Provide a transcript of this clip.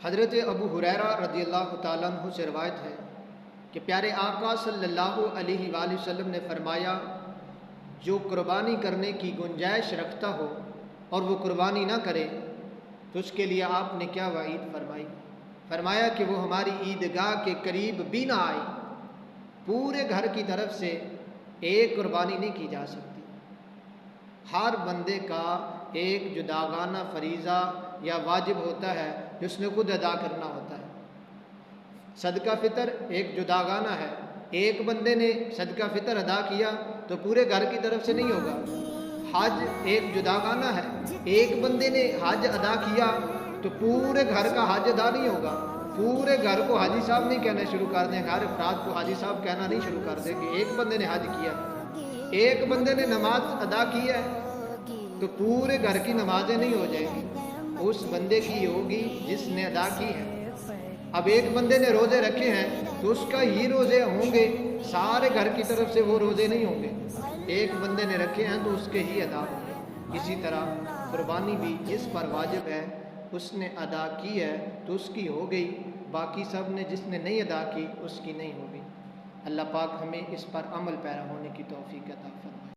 حضرت ابو ہریرہ رضی اللہ تعالیٰ عنہ سے روایت ہے کہ پیارے آقا صلی اللہ علیہ وآلہ وسلم نے فرمایا، جو قربانی کرنے کی گنجائش رکھتا ہو اور وہ قربانی نہ کرے تو اس کے لیے آپ نے کیا وعید فرمائی؟ فرمایا کہ وہ ہماری عیدگاہ کے قریب بھی نہ آئے۔ پورے گھر کی طرف سے ایک قربانی نہیں کی جا سکتی، ہر بندے کا ایک جداگانہ فریضہ یا واجب ہوتا ہے جس نے خود ادا کرنا ہوتا ہے۔ صدقہ فطر ایک جداگانہ ہے، ایک بندے نے صدقہ فطر ادا کیا تو پورے گھر کی طرف سے نہیں ہوگا۔ حج ایک جداگانہ ہے، ایک بندے نے حج ادا کیا تو پورے گھر کا حج ادا نہیں ہوگا۔ پورے گھر کو حاجی صاحب نہیں کہنا شروع کر دیں، ہر افراد کو حاجی صاحب کہنا نہیں شروع کر دیں کہ ایک بندے نے حج کیا، ایک بندے نے نماز ادا کی ہے تو پورے گھر کی نمازیں نہیں ہو جائیں گی، اس بندے کی ہوگی جس نے ادا کی ہے۔ اب ایک بندے نے روزے رکھے ہیں تو اس کا ہی روزے ہوں گے، سارے گھر کی طرف سے وہ روزے نہیں ہوں گے۔ ایک بندے نے رکھے ہیں تو اس کے ہی ادا ہوں گے۔ اسی طرح قربانی بھی جس پر واجب ہے اس نے ادا کی ہے تو اس کی ہو گئی، باقی سب نے جس نے نہیں ادا کی اس کی نہیں ہوگی۔ اللہ پاک ہمیں اس پر عمل پیرا ہونے کی توفیق عطا فرمائے۔